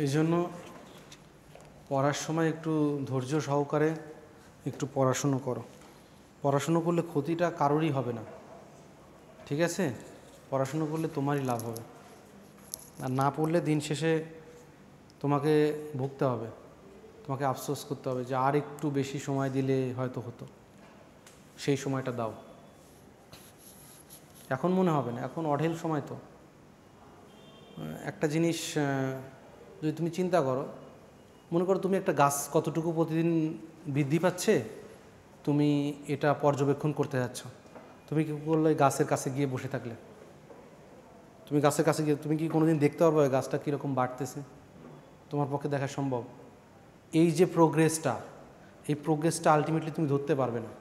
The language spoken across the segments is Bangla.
এই জন্য পড়ার সময় একটু ধৈর্য সহকারে একটু পড়াশুনো করো। পড়াশুনো করলে ক্ষতিটা কারোরই হবে না, ঠিক আছে? পড়াশুনো করলে তোমারই লাভ হবে, আর না পড়লে দিন শেষে তোমাকে ভুগতে হবে, তোমাকে আফসোস করতে হবে যে আর একটু বেশি সময় দিলে হয়তো হতো, সেই সময়টা দাও। এখন মনে হবে না, এখন অঢেল সময়। তো একটা জিনিস যদি তুমি চিন্তা করো, মনে করো তুমি একটা গাছ কতটুকু প্রতিদিন বৃদ্ধি পাচ্ছে তুমি এটা পর্যবেক্ষণ করতে যাচ্ছ। তুমি কি করলে গাছের কাছে গিয়ে বসে থাকলে, তুমি গাছের কাছে গিয়ে তুমি কি কোনোদিন দেখতে পারবে গাছটা কীরকম বাড়তেছে? তোমার পক্ষে দেখা সম্ভব? এই যে প্রোগ্রেসটা, এই প্রোগ্রেসটা আলটিমেটলি তুমি ধরতে পারবে না।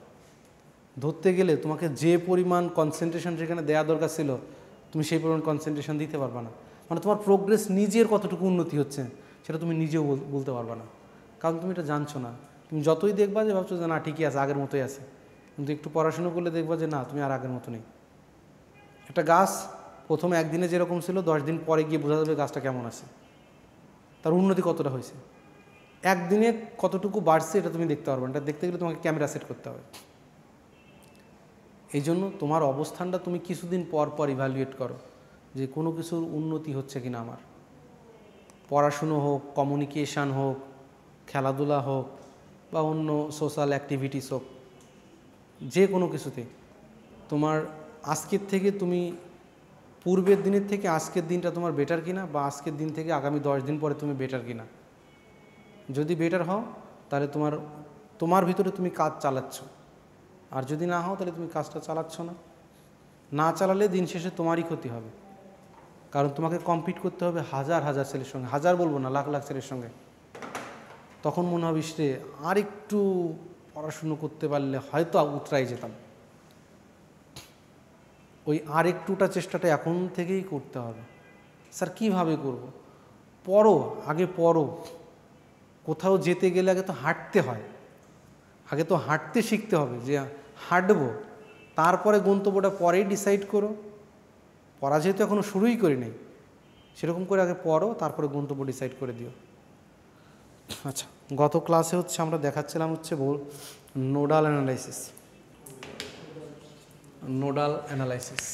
ধরতে গেলে তোমাকে যে পরিমাণ কনসেন্ট্রেশন যেখানে দেওয়া দরকার ছিল তুমি সেই পরিমাণ কনসেন্ট্রেশন দিতে পারবে না। মানে তোমার প্রোগ্রেস নিজের কতটুকু উন্নতি হচ্ছে সেটা তুমি নিজেও বলতে পারবে না, কারণ তুমি এটা জানছো না। তুমি যতই দেখবা যে ভাবছো যে না ঠিকই আছে, আগের মতোই আছে, কিন্তু একটু পড়াশুনো করলে দেখবা যে না, তুমি আর আগের মতো নেই। একটা গাছ প্রথম একদিনে যেরকম ছিল 10 দিন পরে গিয়ে বোঝা যাবে গাছটা কেমন আছে, তার উন্নতি কতটা হয়েছে। একদিনে কতটুকু বাড়ছে এটা তুমি দেখতে পারবে না, এটা দেখতে গেলে তোমাকে ক্যামেরা সেট করতে হবে। এই জন্য তোমার অবস্থানটা তুমি কিছুদিন পর পর ইভ্যালুয়েট করো যে কোনো কিছুর উন্নতি হচ্ছে কিনা আমার। পড়াশুনো হোক, কমিউনিকেশান হোক, খেলাধুলা হোক, বা অন্য সোশ্যাল অ্যাক্টিভিটিস হোক, যে কোনো কিছুতে তোমার আজকের থেকে তুমি পূর্বের দিনের থেকে আজকের দিনটা তোমার বেটার কিনা, বা আজকের দিন থেকে আগামী 10 দিন পরে তুমি বেটার কিনা। যদি বেটার হও তাহলে তোমার ভিতরে তুমি কাজ চালাচ্ছ, আর যদি না হও তাহলে তুমি কাজটা চালাচ্ছ না। না চালালে দিন শেষে তোমারই ক্ষতি হবে, কারণ তোমাকে কম্পিট করতে হবে হাজার হাজার ছেলের সঙ্গে, হাজার বলবো না, লাখ লাখ ছেলের সঙ্গে। তখন মনে হবে সে আর একটু পড়াশুনো করতে পারলে হয়তো উতরাই যেতাম। ওই আর একটুটা চেষ্টাটা এখন থেকেই করতে হবে। স্যার কীভাবে করব? পড়ো, আগে পড়ো। কোথাও যেতে গেলে আগে তো হাঁটতে হয়, আগে তো হাঁটতে শিখতে হবে, যে হাঁটবো, তারপরে গন্তব্যটা পরেই ডিসাইড করো। পড়া যেহেতু এখনও শুরুই করি নাই, সেরকম করে আগে পড়ো, তারপরে গন্তব্য ডিসাইড করে দিও। আচ্ছা, গত ক্লাসে আমরা দেখাচ্ছিলাম nodal analysis. Nodal analysis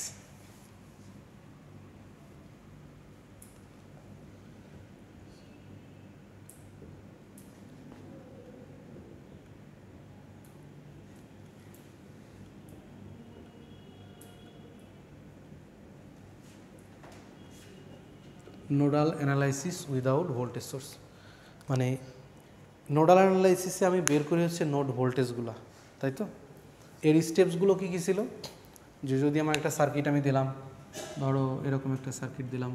nodal analysis without voltage source. মানে নোডাল অ্যানালাইসিসে আমি বের করি নোড ভোল্টেজগুলো, তাই তো? এর স্টেপসগুলো কী কী ছিল? যে যদি আমার একটা সার্কিট আমি দিলাম, ধরো এরকম একটা সার্কিট দিলাম,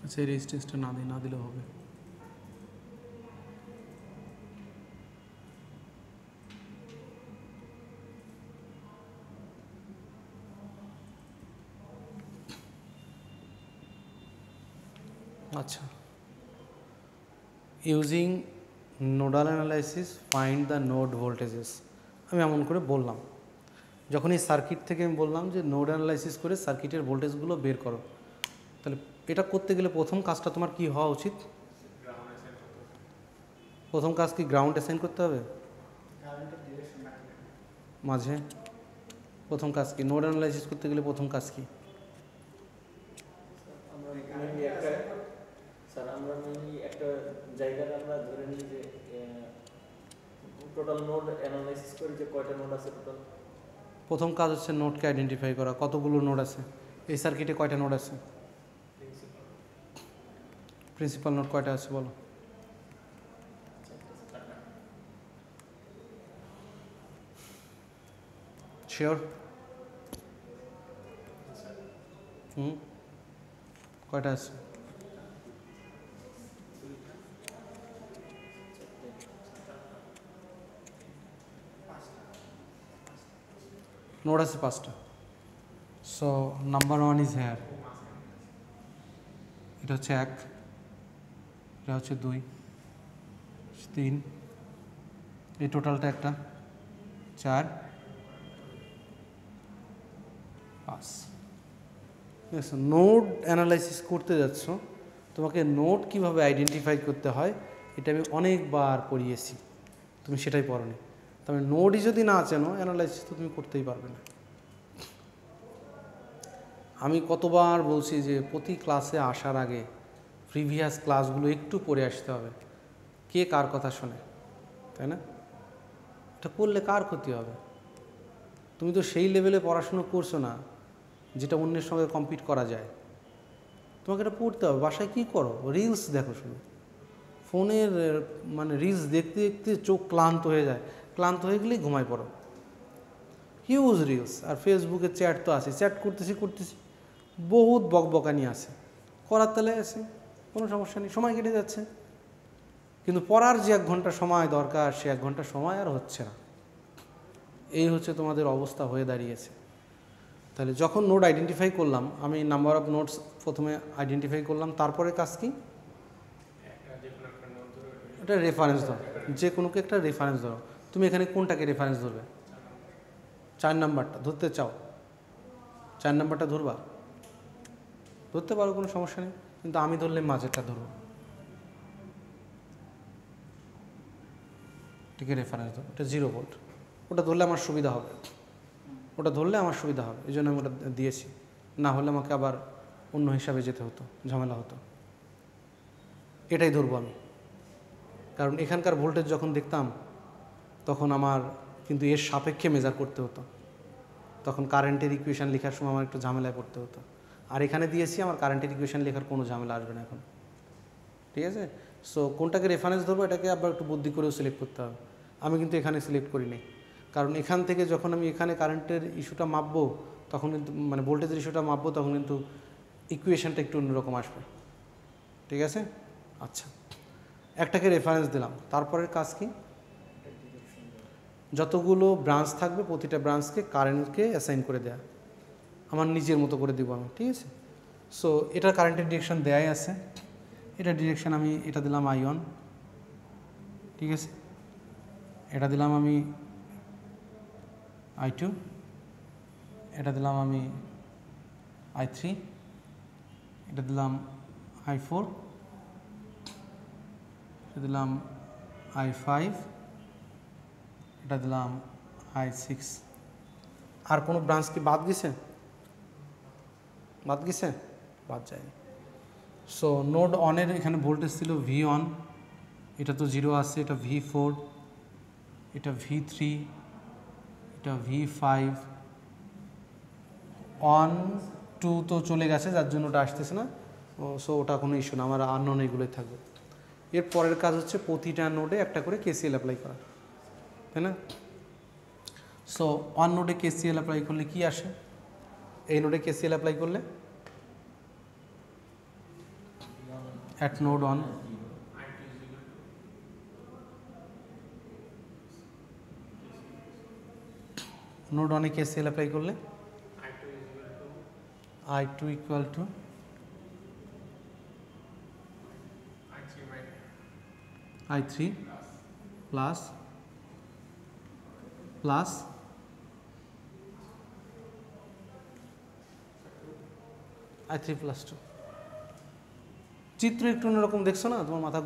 আচ্ছা এই রেজিস্ট্যান্সটা না দিলেও হবে। আচ্ছা, using nodal analysis find the node voltages. আমি এমন করে বললাম, যখন এই সার্কিট থেকে আমি বললাম যে নোড অ্যানালাইসিস করে সার্কিটের ভোল্টেজগুলো বের করো, তাহলে এটা করতে গেলে প্রথম কাজটা তোমার কি হওয়া উচিত? প্রথম কাজ কি গ্রাউন্ড অ্যাসাইন করতে হবে মাঝে? প্রথম কাজ কি নোড অ্যানালাইসিস করতে গেলে প্রথম কাজ কি? স্যার আমরা একটা জায়গায় আমরা ধরে নিই যে টোটাল নোড অ্যানালাইসিস করে যে কয়টা নোড আছে টোটাল? প্রথম কাজ হচ্ছে নোডকে আইডেন্টিফাই করা, কতগুলো নোড আছে এই সার্কিটে, কয়টা নোড আছে, প্রিন্সিপাল নোড কয়টা আছে বলো। শিওর? কয়টা আছে? নোড আছে 5টা। সো নাম্বার 1 ইজ হেয়ার, এটা হচ্ছে 1, এটা হচ্ছে 2, 3, এই টোটালটা একটা 4, 5। ঠিক আছে, নোড অ্যানালাইসিস করতে যাচ্ছ, তোমাকে নোড কিভাবে আইডেন্টিফাই করতে হয় এটা আমি অনেকবার পড়িয়েছি, তুমি সেটাই পড়োনি। তবে নোডই যদি না চেনো, অ্যানালাইসিস তো তুমি করতেই পারবে না। আমি কতবার বলছি যে প্রতি ক্লাসে আসার আগে প্রিভিয়াস ক্লাসগুলো একটু পড়ে আসতে হবে। কে কার কথা শোনে, তাই না? এটা করলে কার ক্ষতি হবে? তুমি তো সেই লেভেলে পড়াশুনো করছো না যেটা অন্যের সঙ্গে কম্পিট করা যায়। তোমাকে এটা পড়তে হবে। বাসায় কী করো? রিলস দেখো শুধু, ফোনের মানে রিলস দেখতে দেখতে চোখ ক্লান্ত হয়ে যায়, ক্লান্ত হয়ে গেলেই ঘুমায় পড়ো। হিউজ রিলস, আর ফেসবুকে চ্যাট তো আছে, চ্যাট করতেছি বহুত বকবকানি আছে, করার তালে আছে, কোনো সমস্যা নেই, সময় কেটে যাচ্ছে। কিন্তু পড়ার যে 1 ঘন্টা সময় দরকার, সে 1 ঘন্টা সময় আর হচ্ছে না। এই হচ্ছে তোমাদের অবস্থা হয়ে দাঁড়িয়েছে। তাহলে যখন নোড আইডেন্টিফাই করলাম, আমি নাম্বার অফ নোটস প্রথমে আইডেন্টিফাই করলাম, তারপরে কাজ কি? এটা রেফারেন্স ধরো, যে কোনোকে একটা রেফারেন্স ধরো। তুমি এখানে কোনটাকে রেফারেন্স ধরবে? 4 নাম্বারটা ধরতে চাও? 4 নাম্বারটা ধরবা? ধরতে পারো, কোনো সমস্যা নেই, কিন্তু আমি ধরলে মাঝেরটা ধরবো। ঠিক আছে, রেফারেন্স ধরো, এটা 0 ভোল্ট, ওটা ধরলে আমার সুবিধা হবে, এই জন্য আমি ওটা দিয়েছি। না হলে আমাকে আবার অন্য হিসাবে যেতে হতো, ঝামেলা হতো। এটাই ধরবো আমি, কারণ এখানকার ভোল্টেজ যখন দেখতাম তখন আমার কিন্তু এর সাপেক্ষে মেজার করতে হতো, তখন কারেন্টের ইকুয়েশান লেখার সময় আমার একটু ঝামেলায় পড়তে হতো। আর এখানে দিয়েছি, আমার কারেন্টের ইকুয়েশান লেখার কোনো ঝামেলা আসবে না এখন। ঠিক আছে, সো কোনটাকে রেফারেন্স ধরবো এটাকে আবার একটু বুদ্ধি করেও সিলেক্ট করতে হবে। আমি কিন্তু এখানে সিলেক্ট করিনি, কারণ এখান থেকে যখন আমি এখানে কারেন্টের ইস্যুটা মাপবো, তখন কিন্তু মানে ভোল্টেজের ইস্যুটা মাপবো, তখন কিন্তু ইকুয়েশানটা একটু অন্যরকম আসবে। ঠিক আছে, আচ্ছা, একটাকে রেফারেন্স দিলাম, তারপরের কাজ কি? যতগুলো ব্রাঞ্চ থাকবে প্রতিটা ব্রাঞ্চকে কারেন্টকে অ্যাসাইন করে দেয়া, আমার নিজের মতো করে দিব আমি। ঠিক আছে, সো এটার কারেন্টের ডিরেকশন দেয়াই আছে, এটা ডিরেকশন আমি এটা দিলাম I1, ঠিক আছে, এটা দিলাম আমি I2, এটা দিলাম আমি I3, এটা দিলাম I4, এটা দিলাম I5, এটা দিলাম I6। আর কোনো ব্রাঞ্চ কি বাদ গেছে? বাদ যায়নি। সো নোড অনের এখানে ভোল্টেজ ছিল V1, এটা তো 0 আছে, এটা V4, এটা V3, এটা V5, 1, 2 তো চলে গেছে, যার জন্য ওটা আসতেছে না, সো ওটা কোনো ইস্যু না, আমার আননোন এগুলোই থাকবে। এর পরের কাজ হচ্ছে প্রতিটা নোডে একটা করে KCL অ্যাপ্লাই করা, তাই না? সো 1 নোডে KCL অ্যাপ্লাই করলে কি আসে? এই নোডে KCL অ্যাপ্লাই করলে at node 1 node 1 A KCL apply করলে I2 equal to I3 plus I3 plus 2। চিত্র একটু অন্যরকম দেখছো না? তোমার মাথা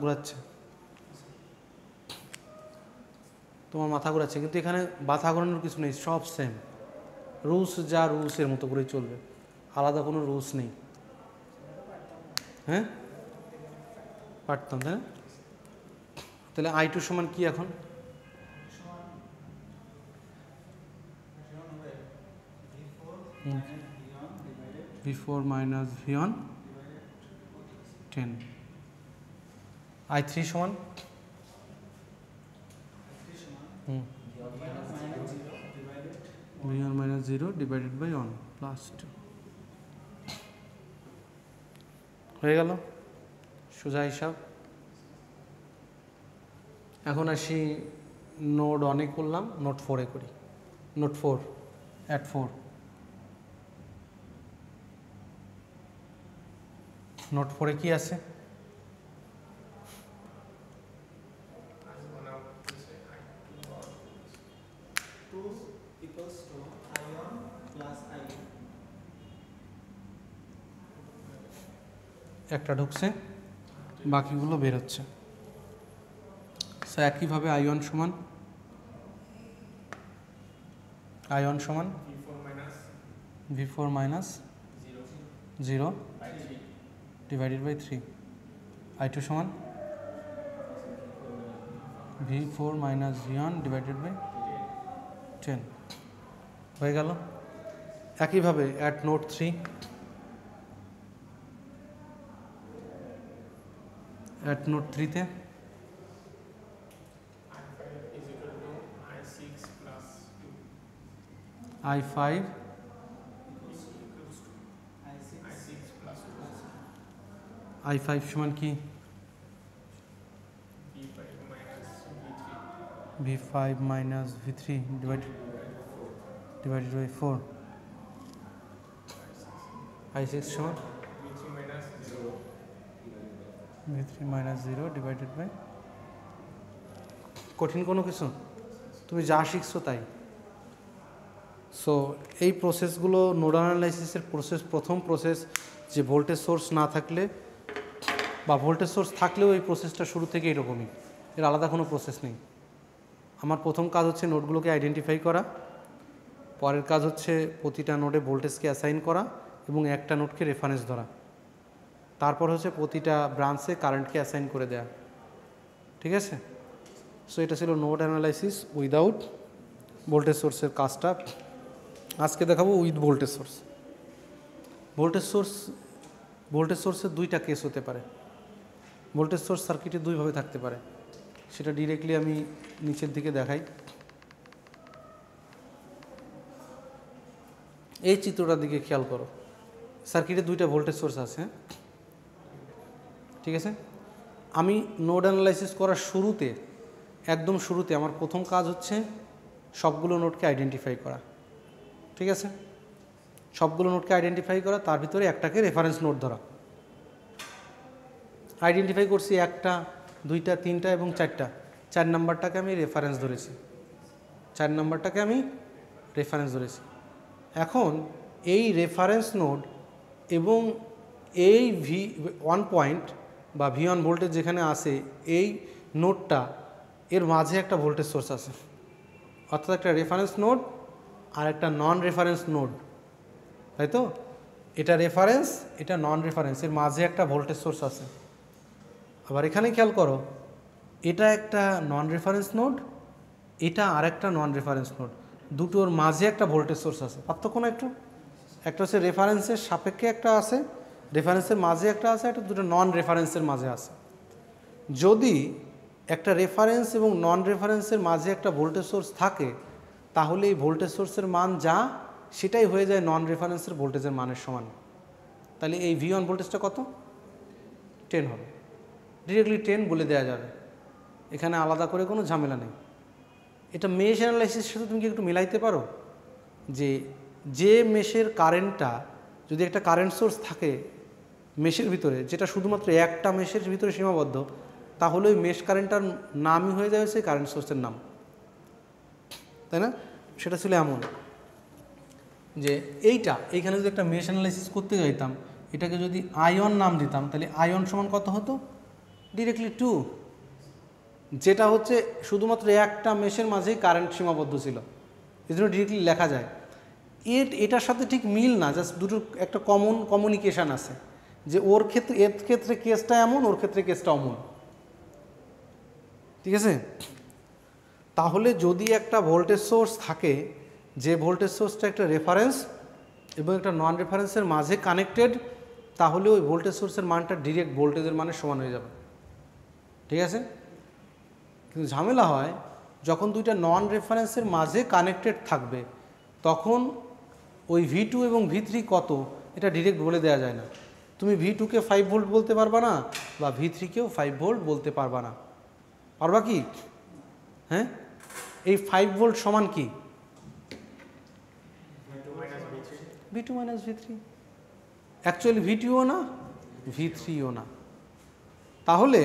ঘোরাচ্ছে, কিন্তু এখানে মাথা ঘোরানোর কিছু নেই, সব সেম রুলস, যা রুলসের মতো করেই চলবে, আলাদা কোনো রুলস নেই। হ্যাঁ, পারতাম, তাই না? তাহলে I2 সমান কি এখন? V4 minus V1 10 I3 সমান V1 minus 0 divided by 1 plus 2 হয়ে গেল সোজা হিসাব। এখন আসি নোড 1 করলাম, নোড 4 এ করি। নোড 4 at 4 নোড 4 এ কি আছে? একটা ঢুকছে, বাকিগুলো বের হচ্ছে। সো একইভাবে I1 সমান V4 minus 0 divided by 3 I2 সমান V4 minus V1 divided by 10 হয়ে গেল। একইভাবে at node 3 at node 3 তে I5 সমান কি? V5 minus V3 divided by 4 I6 সমান V3 minus 0 divided by কঠিন কোনো কিছু? তুমি যা শিখছো তাই। সো এই প্রসেসগুলো নোডাল অ্যানালাইসিসের প্রথম প্রসেস, যে ভোল্টেজ সোর্স না থাকলে বা ভোল্টেজ সোর্স থাকলেও এই প্রসেসটা শুরু থেকে এরকমই, এর আলাদা কোনো প্রসেস নেই। আমার প্রথম কাজ হচ্ছে নোডগুলোকে আইডেন্টিফাই করা, পরের কাজ হচ্ছে প্রতিটা নোডে ভোল্টেজকে অ্যাসাইন করা এবং একটা নোডকে রেফারেন্স ধরা, তারপর হচ্ছে প্রতিটা ব্রাঞ্চে কারেন্টকে অ্যাসাইন করে দেয়া। ঠিক আছে? সো এটা ছিল নোড অ্যানালাইসিস উইদাউট ভোল্টেজ সোর্সের কাজটা। আজকে দেখাবো উইথ ভোল্টেজ সোর্স। ভোল্টেজ সোর্সের দুইটা কেস হতে পারে। ভোল্টেজ সোর্স সার্কিটে দুইভাবে থাকতে পারে, সেটা ডিরেক্টলি আমি নিচের দিকে দেখাই। এই চিত্রটার দিকে খেয়াল করো, সার্কিটে দুইটা ভোল্টেজ সোর্স আছে। ঠিক আছে? আমি নোড অ্যানালাইসিস করার শুরুতে, একদম শুরুতে আমার প্রথম কাজ হচ্ছে সবগুলো নোডকে আইডেন্টিফাই করা। ঠিক আছে? সবগুলো নোডকে আইডেন্টিফাই করা, তার ভিতরে একটাকে রেফারেন্স নোড ধরা। আইডেন্টিফাই করছি 1টা 2টা 3টা এবং 4টা। 4 নাম্বারটাকে আমি রেফারেন্স ধরেছি। এখন এই রেফারেন্স নোড এবং এই V1 পয়েন্ট বা V1 ভোল্টেজ যেখানে আসে, এই নোডটা এর মাঝে একটা ভোল্টেজ সোর্স আছে, অর্থাৎ একটা রেফারেন্স নোড আর একটা নন রেফারেন্স নোড, তাই তো? এটা রেফারেন্স, এটা নন রেফারেন্স, এর মাঝে একটা ভোল্টেজ সোর্স আছে। আবার এখানে খেয়াল করো, এটা একটা নন রেফারেন্স নোড, এটা আর একটা নন রেফারেন্স নোড, দুটোর মাঝে একটা ভোল্টেজ সোর্স আছে। পার্থক্য না একটু? একটা হচ্ছে রেফারেন্সের সাপেক্ষে একটা আছে, রেফারেন্সের মাঝে একটা আছে, একটা দুটো নন রেফারেন্সের মাঝে আছে। যদি একটা রেফারেন্স এবং নন রেফারেন্সের মাঝে একটা ভোল্টেজ সোর্স থাকে, তাহলে এই ভোল্টেজ সোর্সের মান যা, সেটাই হয়ে যায় নন রেফারেন্সের ভোল্টেজের মানের সমান। তাহলে এই V1 ভোল্টেজটা কত? 10 হবে। ডিরেক্টলি 10 বলে দেওয়া যাবে, এখানে আলাদা করে কোনো ঝামেলা নেই। এটা মেশ অ্যানালাইসিসের সাথে তুমি কি একটু মিলাইতে পারো? যে মেশের কারেন্টটা, যদি একটা কারেন্ট সোর্স থাকে মেশের ভিতরে, যেটা শুধুমাত্র একটা মেশের ভিতরে সীমাবদ্ধ, তাহলে ওই মেশ কারেন্টটার নামই হয়ে যায় সেই কারেন্ট সোর্সের নাম, তাই না? সেটা ছিল এমন যে এইখানে যদি একটা মেশ অ্যানালাইসিস করতে যাইতাম, এটাকে যদি I1 নাম দিতাম, তাহলে I1 সমান কত হতো? ডিরেক্টলি 2, যেটা হচ্ছে শুধুমাত্র একটা মেশের মাঝেই কারেন্ট সীমাবদ্ধ ছিল, এই জন্য ডিরেক্টলি লেখা যায়। এটার সাথে ঠিক মিল না, জাস্ট দুটোর একটা কমিউনিকেশান আছে, যে এর ক্ষেত্রে কেসটা এমন, ওর ক্ষেত্রে কেসটা অমন। ঠিক আছে? তাহলে যদি একটা ভোল্টেজ সোর্স থাকে, যে ভোল্টেজ সোর্সটা একটা রেফারেন্স এবং একটা নন রেফারেন্সের মাঝে কানেক্টেড, তাহলে ওই ভোল্টেজ সোর্সের মানটা ডিরেক্ট ভোল্টেজের মানের সমান হয়ে যাবে। ঠিক আছে? কিন্তু ঝামেলা হয় যখন দুইটা নন রেফারেন্সের মাঝে কানেক্টেড থাকবে, তখন ওই V2 এবং V3 কত এটা ডিরেক্ট বলে দেওয়া যায় না। তুমি V2কে 5 ভোল্ট বলতে পারবা না, বা V3কেও 5 ভোল্ট বলতে পারবা না। পারবা কি? হ্যাঁ, এই 5 ভোল্ট সমান কি? V2 minus V3। অ্যাকচুয়ালি V2ও না, V3ও না। তাহলে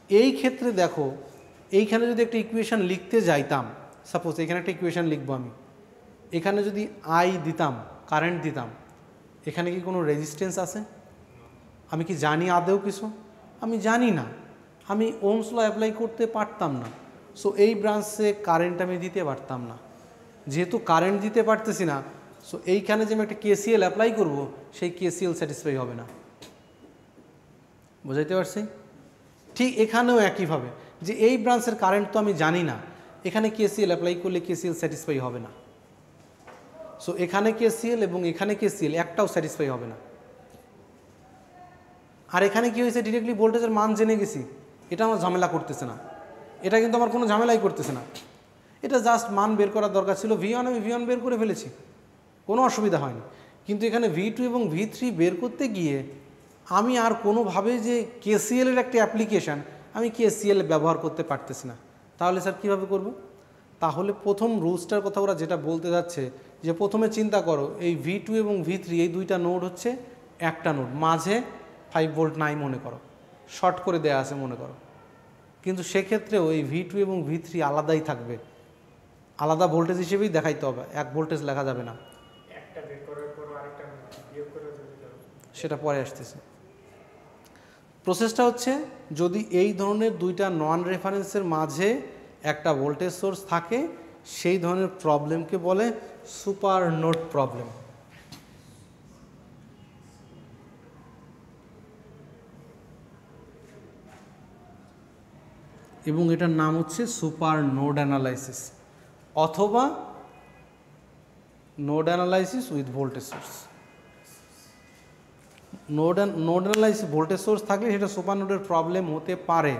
এই ক্ষেত্রে দেখো, এইখানে যদি একটা ইকুয়েশান লিখতে যাইতাম, সাপোজ এখানে একটা ইকুয়েশান লিখবো আমি, এখানে যদি I দিতাম, কারেন্ট দিতাম, এখানে কি কোনো রেজিস্ট্যান্স আছে? আমি কি জানি আদৌ কিছু? আমি জানি না। আমি ওহমস ল অ্যাপ্লাই করতে পারতাম না। সো এই ব্রাঞ্চে কারেন্ট আমি দিতে পারতাম না। যেহেতু কারেন্ট দিতে পারতেছি না, সো এইখানে যে আমি একটা KCL অ্যাপ্লাই করব, সেই KCL স্যাটিসফাই হবে না। বুঝাইতে পারছি? ঠিক এখানেও একইভাবে, যে এই ব্রাঞ্চের কারেন্ট তো আমি জানি না, এখানে KCL অ্যাপ্লাই করলে KCL স্যাটিসফাই হবে না। সো এখানে KCL এবং এখানে KCL একটাও স্যাটিসফাই হবে না। আর এখানে কি হয়েছে, ডিরেক্টলি ভোল্টেজের মান জেনে গেছি, এটা আমার ঝামেলা করতেছে না। এটা কিন্তু আমার কোনো ঝামেলাই করতেছে না। এটা জাস্ট মান বের করার দরকার ছিল, V1 আমি V1 বের করে ফেলেছি, কোনো অসুবিধা হয়নি। কিন্তু এখানে V2 এবং V3 বের করতে গিয়ে আমি আর কোনোভাবে যে KCL-এর একটা অ্যাপ্লিকেশান, আমি KCL ব্যবহার করতে পারতেছি না। তাহলে স্যার কীভাবে করব? তাহলে প্রথম রুলসটার কথা ওরা যেটা বলতে যাচ্ছে, যে প্রথমে চিন্তা করো এই V2 এবং V3 এই দুইটা নোড হচ্ছে একটা নোড, মাঝে 5 ভোল্ট নাই মনে করো, শর্ট করে দেয়া আছে মনে করো, কিন্তু সেক্ষেত্রেও এই V2 এবং V3 আলাদাই থাকবে, আলাদা ভোল্টেজ হিসেবেই দেখাইতে হবে, এক ভোল্টেজ লেখা যাবে না। একটা বের করার পর আরেকটা বিয়োগ করে দিতে হবে, সেটা পরে আসতেছে। প্রসেসটা হচ্ছে, যদি এই ধরনের দুইটা নন রেফারেন্সের মাঝে একটা ভোল্টেজ সোর্স থাকে, সেই ধরনের প্রবলেমকে বলে সুপার নোড প্রবলেম। এবং এটার নাম হচ্ছে সুপার নোড অ্যানালাইসিস, অথবা node analysis with voltage source. Node analysis voltage source থাকলে সেটা সুপার নোডের প্রবলেম হতে পারে,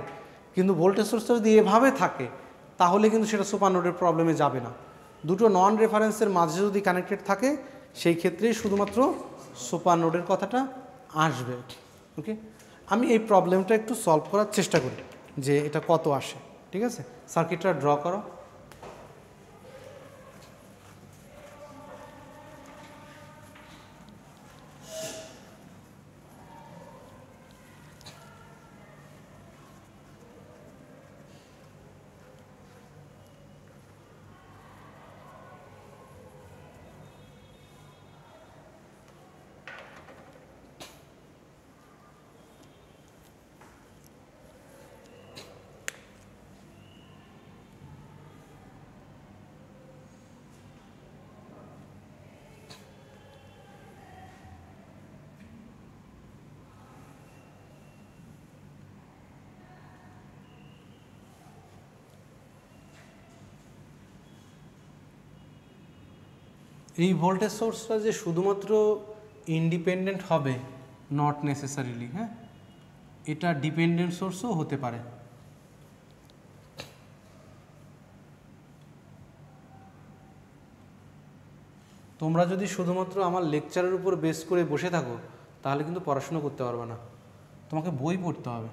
কিন্তু ভোল্টেজ সোর্সটা যদি এভাবে থাকে, তাহলে কিন্তু সেটা সুপার নোডের প্রবলেমে যাবে না। দুটো নন রেফারেন্সের মাঝে যদি কানেক্টেড থাকে, সেই ক্ষেত্রেই শুধুমাত্র সুপার নোডের কথাটা আসবে। ওকে, আমি এই প্রবলেমটা একটু সলভ করার চেষ্টা করি, যে এটা কত আসে। ঠিক আছে, সার্কিটটা ড্র করো। এই ভোল্টেজ সোর্সটা যে শুধুমাত্র ইন্ডিপেন্ডেন্ট হবে, নট নেসেসারিলি, হ্যাঁ, এটা ডিপেন্ডেন্ট সোর্সও হতে পারে। তোমরা যদি শুধুমাত্র আমার লেকচারের উপর বেস করে বসে থাকো, তাহলে কিন্তু পড়াশোনা করতে পারবে না, তোমাকে বই পড়তে হবে।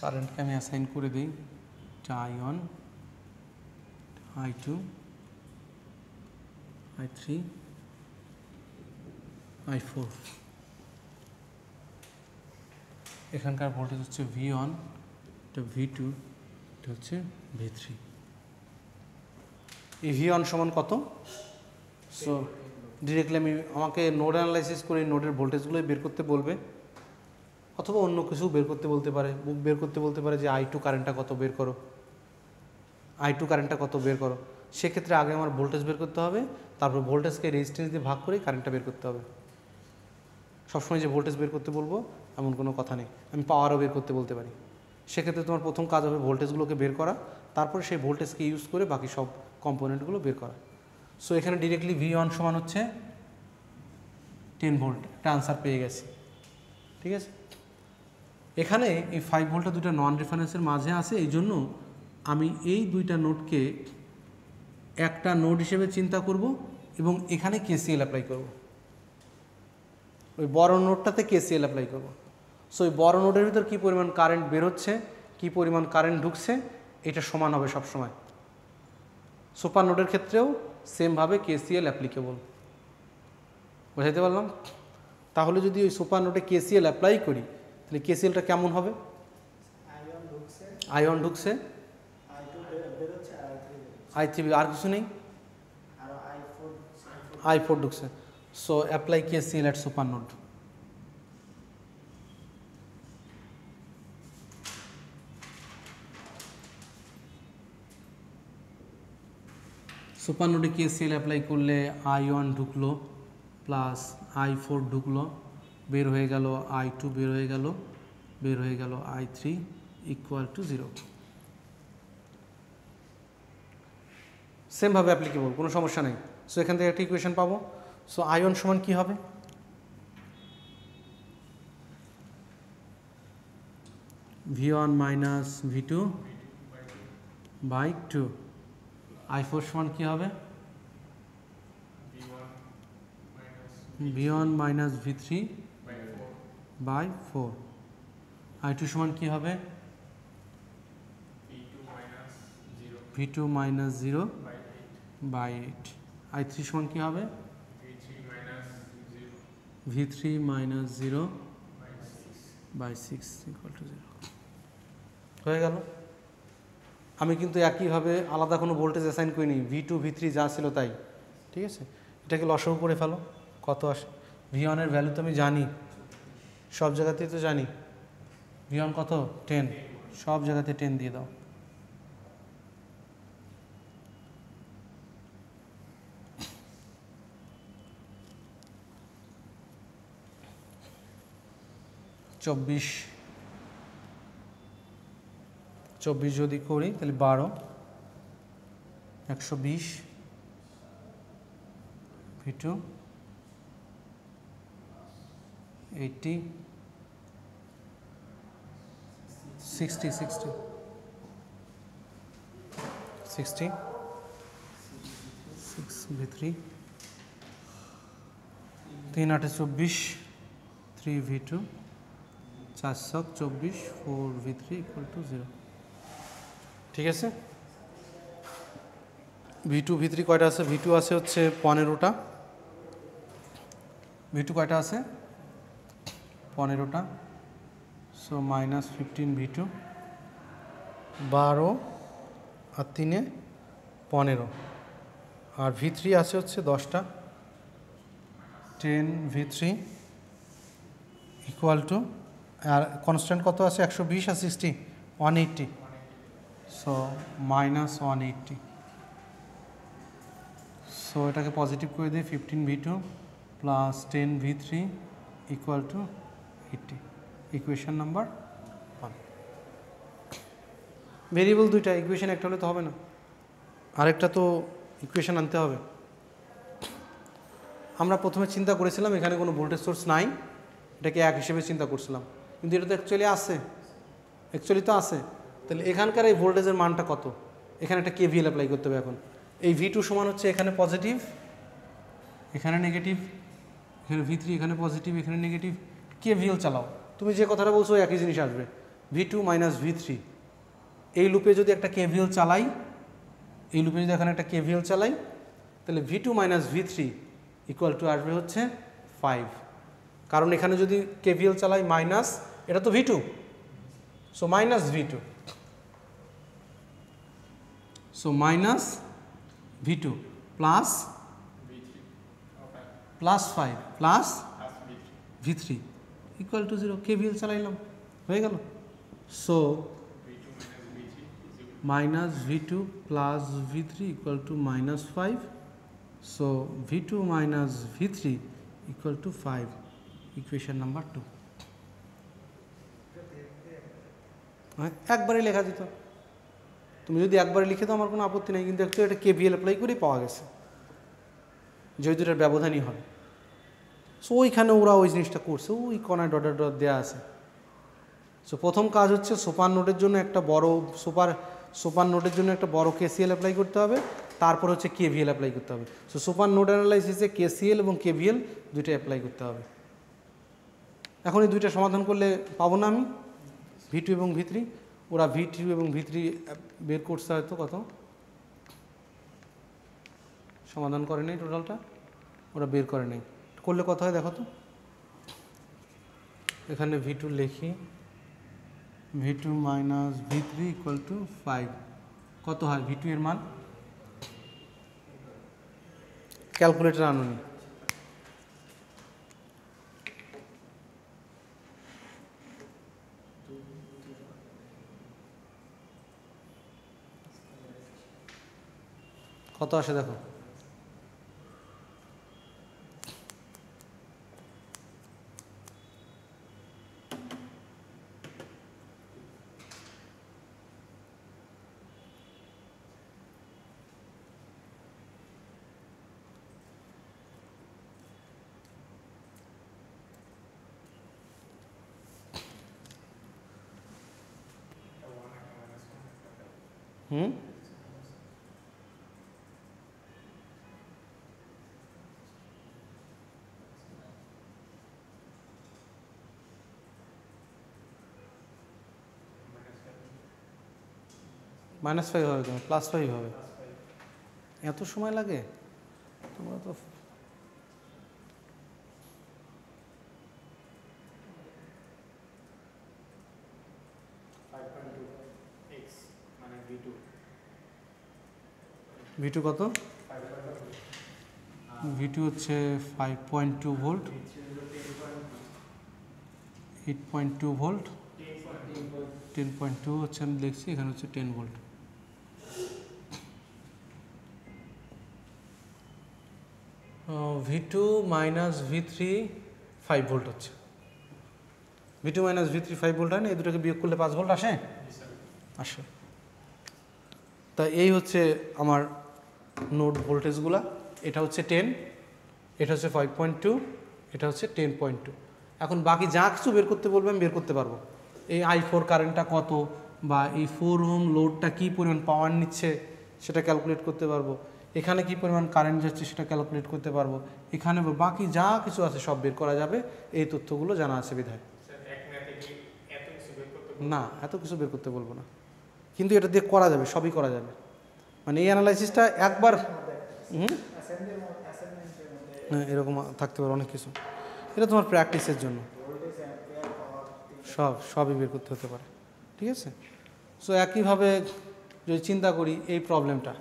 কারেন্টকে আমি অ্যাসাইন করে দিই, I1, I2, I3, I4। এখানকার ভোল্টেজ হচ্ছে V1, এটা V2, এটা হচ্ছে V3। এই V1 সমান কত? সো ডিরেক্টলি আমাকে নোড অ্যানালাইসিস করে নোডের ভোল্টেজগুলোই বের করতে বলবে, অথবা অন্য কিছু বের করতে বলতে পারে যে I2 কারেন্টটা কত বের করো, I2 কারেন্টটা কত বের করো। সেক্ষেত্রে আগে আমার ভোল্টেজ বের করতে হবে, তারপর ভোল্টেজকে রেজিস্ট্যান্স দিয়ে ভাগ করে কারেন্টটা বের করতে হবে। সবসময় যে ভোল্টেজ বের করতে বলবো এমন কোনো কথা নেই, আমি পাওয়ারও বের করতে বলতে পারি। সেক্ষেত্রে তোমার প্রথম কাজ হবে ভোল্টেজগুলোকে বের করা, তারপরে সেই ভোল্টেজকে ইউজ করে বাকি সব কম্পোনেন্টগুলো বের করা। সো এখানে ডিরেক্টলি V1 সমান হচ্ছে 10 ভোল্ট, একটা আনসার পেয়ে গেছি। ঠিক আছে, এখানে এই 5 ভোল্টটা দুটো নন রেফারেন্সের মাঝে আছে, এই জন্য আমি এই দুইটা নোডকে একটা নোড হিসেবে চিন্তা করব এবং এখানে KCL অ্যাপ্লাই করব। ওই বড় নোডটাতে KCL অ্যাপ্লাই করব। সো ওই বড় নোডের ভিতর কী পরিমাণ কারেন্ট বের হচ্ছে, কী পরিমাণ কারেন্ট ঢুকছে, এটা সমান হবে সবসময়। সুপার নোডের ক্ষেত্রেও সেমভাবে KCL অ্যাপ্লিকেবল। বোঝাইতে পারলাম? তাহলে যদি ওই সুপার নোডে KCL অ্যাপ্লাই করি তাহলে KCLটা কেমন হবে? আয়ন ঢুকছে, I3 আর কিছু নেই, I4 ঢুকছে। সো অ্যাপ্লাই KCL এট সুপার নোড। সুপার নোডে KCL অ্যাপ্লাই করলে I1 ঢুকলো প্লাস I4 ঢুকলো, বের হয়ে গেল I2, বের হয়ে গেল I3 ইকুয়াল টু 0। সেমভাবে অ্যাপ্লিকেবল, কোনো সমস্যা নেই। সো এখান থেকে একটা ইকুয়েশন পাবো। সো I1 সমান কী হবে? V1 minus V2 by 2। I4 সমান কী হবে? V1 minus V3 by 4। I2 সমান কী হবে? V2 minus 0 by 8। I3 সমান কী হবে? V3 minus 0 by 6 equal to 0। হয়ে গেল। আমি কিন্তু একইভাবে আলাদা কোনো ভোল্টেজ অ্যাসাইন করিনি, V2 V3 যা ছিল তাই। ঠিক আছে, এটাকে লসাগু করে ফেলো, কত আসে? V1 এর ভ্যালু তো আমি জানি, সব জায়গাতেই তো জানি। V1 কত? 10, সব জায়গাতে 10 দিয়ে দাও। চব্বিশ যদি করি তাহলে 12, 120 V2 80 60 6 V3 3 8 24 3 V2 424 4 V3 equal to 0। ঠিক আছে, V2 V3 কয়টা আছে? V2 আছে হচ্ছে 15টা। V2 কয়টা আছে? 15টা। সো মাইনাস 15 V2, 12 আর 3 15। আর V3 আছে হচ্ছে 10টা, 10 V3 equal to, R constant কত আছে? 120 আর 60 180। So minus 180। সো এটাকে পজিটিভ করে দিই, 15 V2 plus 10 V3 equal to 80। Equation number 1। Variable দুইটা, ইকুয়েশন একটা হলে তো হবে না, আরেকটা তো ইকুয়েশন আনতে হবে। আমরা প্রথমে চিন্তা করেছিলাম এখানে কোনো ভোল্টেজ সোর্স নাই, এটাকে এক হিসেবে চিন্তা করছিলাম, কিন্তু এটা তো অ্যাকচুয়ালি তো আছে। তাহলে এখানকার এই ভোল্টেজের মানটা কত? এখানে একটা KVL অ্যাপ্লাই করতে হবে। এখন এই V2 সমান হচ্ছে এখানে পজিটিভ, এখানে নেগেটিভ, এখানে V3 এখানে পজিটিভ, এখানে নেগেটিভ। KVL চালাও, তুমি যে কথাটা বলছো একই জিনিস আসবে। V2 মাইনাস V3, এই লুপে যদি একটা KVL চালাই, তাহলে V2 minus V3 equal to আসবে হচ্ছে 5। কারণ এখানে যদি KVL চালাই মাইনাস, এটা তো V2, so minus V2। So minus V2 plus plus 5 plus V3 equal to 0, KVL চালাইলাম, হয়ে গেল। So minus V2 plus V3 equal to minus 5. So V2 minus V3 equal to 5. Equation number 2. একবারে লেখা যেত, তুমি যদি একবারে লিখে দাও আমার কোনো আপত্তি নেই, কিন্তু একটু এটা KVL অ্যাপ্লাই করেই পাওয়া গেছে, যেহেতু এটার ব্যবধানই হয়। সো ওইখানে ওরা ওই জিনিসটা করছে, ওই কণায় ডট ডট দেওয়া আছে। সো প্রথম কাজ হচ্ছে সুপার নোডের জন্য একটা বড় সুপার নোডের জন্য একটা বড় KCL অ্যাপ্লাই করতে হবে, তারপর হচ্ছে KVL অ্যাপ্লাই করতে হবে। সো সুপার নোড অ্যানালাইসিসে KCL এবং KVL দুইটা অ্যাপ্লাই করতে হবে। এখন এই দুইটা সমাধান করলে পাবো না আমি V2 এবং V3, ওরা V2 এবং V3 বের করছে হয়তো, কত সমাধান করে নেই, টোটালটা ওরা বের করে নেই, করলে কত হয় দেখো তো। এখানে V2 লিখি, V2 minus V3 equal to 5, কত হয় V2 এর মান? ক্যালকুলেটর আনুনি, কত আসে দেখো। হুম, -5 হবে কেন, +5 হবে। এত সময় লাগে তোমরা তো। V2 কত? V2 হচ্ছে 5.2 ভোল্ট, 8.2 ভোল্ট, 10.2 হচ্ছে, আমি লিখছি এখানে হচ্ছে 10 volt. V2 minus V3 5 volt হচ্ছে, V2 মাইনাস V3 5 ভোল্ট হয় না, এই দুটোকে বিয়োগ করলে 5 ভোল্ট আসে, আসে। তা এই হচ্ছে আমার নোড ভোল্টেজগুলা, এটা হচ্ছে 10, এটা হচ্ছে 5.2, এটা হচ্ছে 10.2। এখন বাকি যা কিছু বের করতে বলবে আমি বের করতে পারবো। এই I4 কারেন্টটা কত, বা এই 4 ওহম লোডটা কী পরিমাণ পাওয়ার নিচ্ছে সেটা ক্যালকুলেট করতে পারবো, এখানে কী পরিমাণ কারেন্ট যাচ্ছে সেটা ক্যালকুলেট করতে পারবো, এখানে বাকি যা কিছু আছে সব বের করা যাবে, এই তথ্যগুলো জানা আছে বিধায়। না, এত কিছু বের করতে বলবো না, কিন্তু এটা দিয়ে করা যাবে, সবই করা যাবে। মানে এই অ্যানালাইসিসটা একবার, হ্যাঁ এরকম থাকতে পারে অনেক কিছু, এটা তোমার প্র্যাকটিসের জন্য, সবই বের করতে হতে পারে, ঠিক আছে। সো একইভাবে যদি চিন্তা করি এই প্রবলেমটা,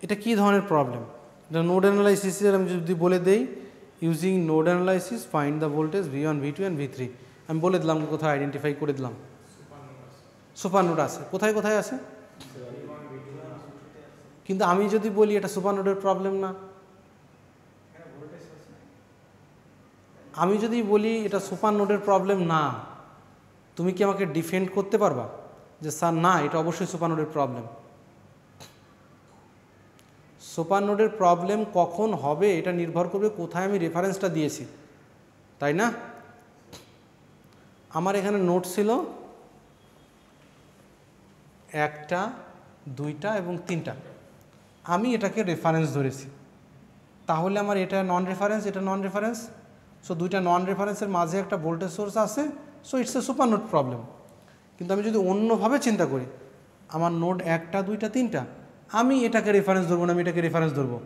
এটা কী ধরনের প্রবলেম, এটা নোড অ্যানালাইসিসের আমি যদি বলে দেই, using node analysis find the voltage V1, V2 and V3, আমি বলে দিলাম কোথায় আইডেন্টিফাই করে দিলাম, সুপার নোড আছে কোথায় কোথায় আছে। কিন্তু আমি যদি বলি এটা সুপার নোডের প্রবলেম না, আমি যদি বলি এটা সুপার নোডের প্রবলেম না, তুমি কি আমাকে ডিফেন্ড করতে পারবা যে স্যার না এটা অবশ্যই সুপার নোডের প্রবলেম? সুপার নোডের প্রবলেম কখন হবে এটা নির্ভর করবে কোথায় আমি রেফারেন্সটা দিয়েছি, তাই না? আমার এখানে নোড ছিল 1টা 2টা এবং 3টা, আমি এটাকে রেফারেন্স ধরেছি, তাহলে আমার এটা নন রেফারেন্স, এটা নন রেফারেন্স। সো দুইটা নন রেফারেন্সের মাঝে একটা ভোল্টেজ সোর্স আছে, so it's a super node problem. কিন্তু আমি যদি অন্যভাবে চিন্তা করি, আমার নোড 1টা 2টা 3টা, আমি এটাকে রেফারেন্স ধরবো না, আমি এটাকে রেফারেন্স ধরবো,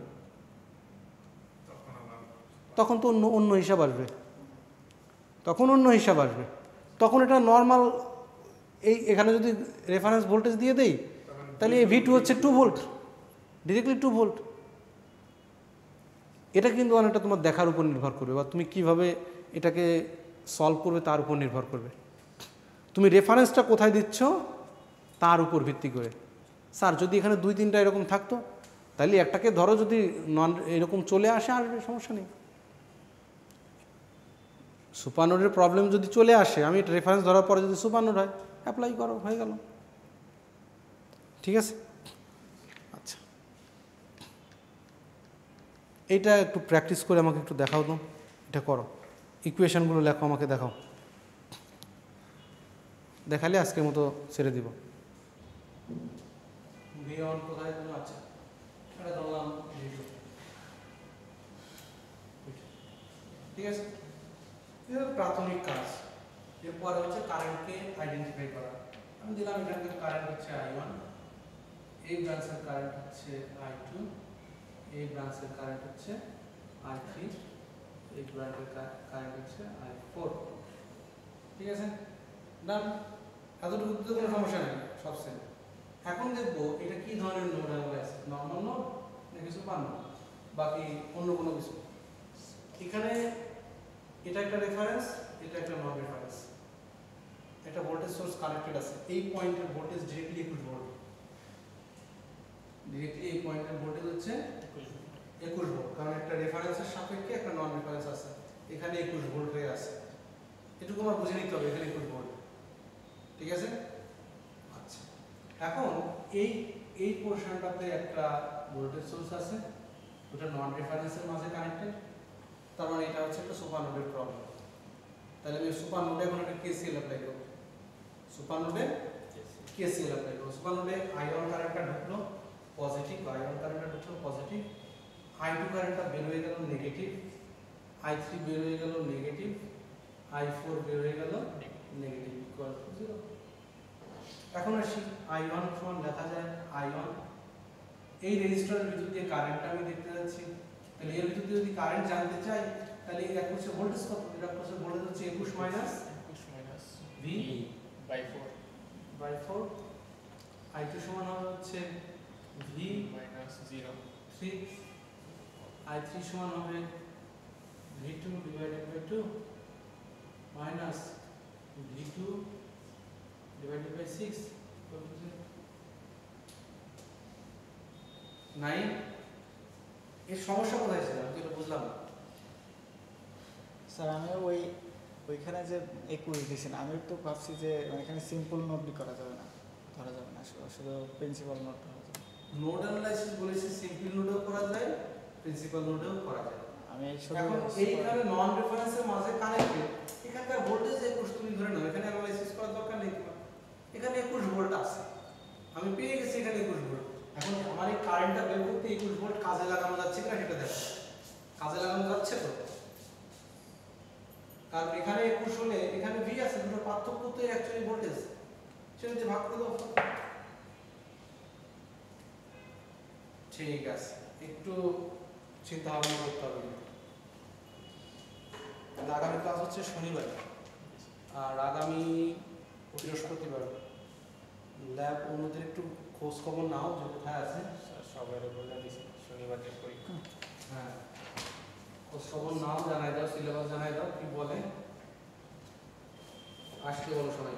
তখন তো অন্য হিসাব আসবে, তখন অন্য হিসাব আসবে, তখন এটা নর্মাল এখানে যদি রেফারেন্স ভোল্টেজ দিয়ে দেই তাহলে এই V2 হচ্ছে 2 ভোল্ট, ডিরেক্টলি 2 ভোল্ট। এটা কিন্তু অনেকটা তোমার দেখার উপর নির্ভর করবে বা তুমি কিভাবে এটাকে সলভ করবে তার উপর নির্ভর করবে। তুমি রেফারেন্সটা কোথায় দিচ্ছ তার উপর ভিত্তি করে। স্যার যদি এখানে 2-3টা এরকম থাকতো তাহলে একটাকে ধরো, যদি নন এরকম চলে আসে আর সমস্যা নেই। সুপারনোডের প্রবলেম যদি চলে আসে, আমি এটা রেফারেন্স ধরার পরে যদি সুপারনোড হয়, অ্যাপ্লাই করো, হয়ে গেল। ঠিক আছে, আচ্ছা এইটা একটু প্র্যাকটিস করে আমাকে একটু দেখাও তো, এটা করো, ইকুয়েশনগুলো লেখো, আমাকে দেখাও। দেখালে আজকের মতো ছেড়ে দিব। V1 কোথায় দিলাম? আচ্ছা এটা ধরলাম V2। ঠিক আছে, এটা প্রাথমিক কাজ। এরপরে হচ্ছে কারেন্টকে আইডেন্টিফাই করা। আমি দিলাম এখানে কারেন্ট হচ্ছে I1, এই ব্রাঞ্চের কারেন্ট হচ্ছে I2, এই ব্রাঞ্চের কারেন্ট হচ্ছে I3, এই ব্রাঞ্চের কারেন্ট হচ্ছে I4। ঠিক আছে, ডান। এতটুকু তো কোনো সমস্যা নেই, সব সেম। এখন দেখবো এটা কি ধরনের নোড অ্যানালাইসিস, নরমাল নোড নাকি সুপার নোড, বাকি অন্য কোনো কিছু। এখানে এটা একটা রেফারেন্স, এটা একটা নন রেফারেন্স, একটা ভোল্টেজ সোর্স কানেক্টেড আছে। এই পয়েন্টের ভোল্টেজ ডিরেক্টলি 21 ভোল্ট, ডিরেক্টলি এই পয়েন্টের ভোল্টেজ হচ্ছে 21 ভোল্ট, কারণ একটা রেফারেন্সের সাপেক্ষে একটা নন রেফারেন্স আছে, এখানে 21 ভোল্ট হয়ে আছে। এটুকু আমার বুঝে নিতে হবে, এখানে 21 ভোল্ট। ঠিক আছে, আচ্ছা এখন এই পোর্শনটাতে একটা ভোল্টেজ সোর্স আছে, ওটা নন রেফারেন্সের মাঝে কানেক্টেড, তার মানে এটা হচ্ছে একটা সুপার নোডের প্রবলেম। তাহলে আমি সুপার নোডে এখন একটা কেসিএল অ্যাপ্লাই করব। সুপার নোডে কেসিএল অ্যাপ্লাই করব। সুপার নোডে I1 কারেন্টটা ঢুকলো পজিটিভ, I1 কারেন্টটা ঢুকলো পজিটিভ, I2 কারেন্টটা বের হয়ে গেল নেগেটিভ, I3 বের হয়ে গেল নেগেটিভ, I4 বের হয়ে গেল নেগেটিভ, ইকুয়াল টু 0। এখন আসি I1 সমান লেখা যায় I1, এই রেজিস্টরের ভিতর দিয়ে কারেন্টটা আমি দেখতে যাচ্ছি। তাহলে এর ভিতর দিয়ে যদি কারেন্ট জানতে চাই তাহলে এটা হচ্ছে ভোল্টেজ কত, এটা হচ্ছে ভোল্টেজ হচ্ছে 21 মাইনাস V বাই 4। I2 সমান হবে হচ্ছে V মাইনাস 0 3, I3 সমান হবে V2 divided by 2 minus V2 divided by 6 9। এর সমস্যা কোথায় ছিল আমি তো বুঝলাম না স্যার। আমি ওইখানে যে 21 দিয়েছেন, আমি তো ভাবছি যে এখানে সিম্পল নোটই করা যাবে না, ধরা যাবে না, শুধু প্রিন্সিপাল নোট করা যাবে। নোড অ্যানালাইসিস বলেছি সিম্পল নোডেও করা যায়, প্রিন্সিপাল নোডেও করা যায়। আমি শুধু এখন এইখানে নন রেফারেন্সের মাঝে কানেক্টেড, এখানকার ভোল্টেজ 21 তুমি ধরে নাও, এখানে অ্যানালাইসিস করার দরকার নেই তোমার। এখানে 21 ভোল্ট আছে, আমি পেয়ে গেছি এখানে 21 ভোল্ট। এখন আমার এই কারেন্টটা বের করতে 21 ভোল্ট কাজে লাগানো যাচ্ছে কিনা সেটা দেখো। কাজে লাগানো যাচ্ছে তো, কারণ এখানে 21 হলে এখানে V আছে, দুটো পার্থক্য তো অ্যাকচুয়ালি ভোল্টেজ, সেটা দিয়ে ভাগ করে দাও। ঠিক আছে, একটু চিন্তা ভাবনা করতে হবে। আগামী ক্লাস হচ্ছে শনিবার, আর আগামী বৃহস্পতিবার ল্যাব অন্যদের একটু খোঁজ খবর নাও যে কোথায় আছে। সবাই বলে দিছি শনিবারের পরীক্ষা। হ্যাঁ, খোঁজ খবর নাও, জানাই দাও, সিলেবাস জানাই দাও, কি বলে আসতে বলো সবাই।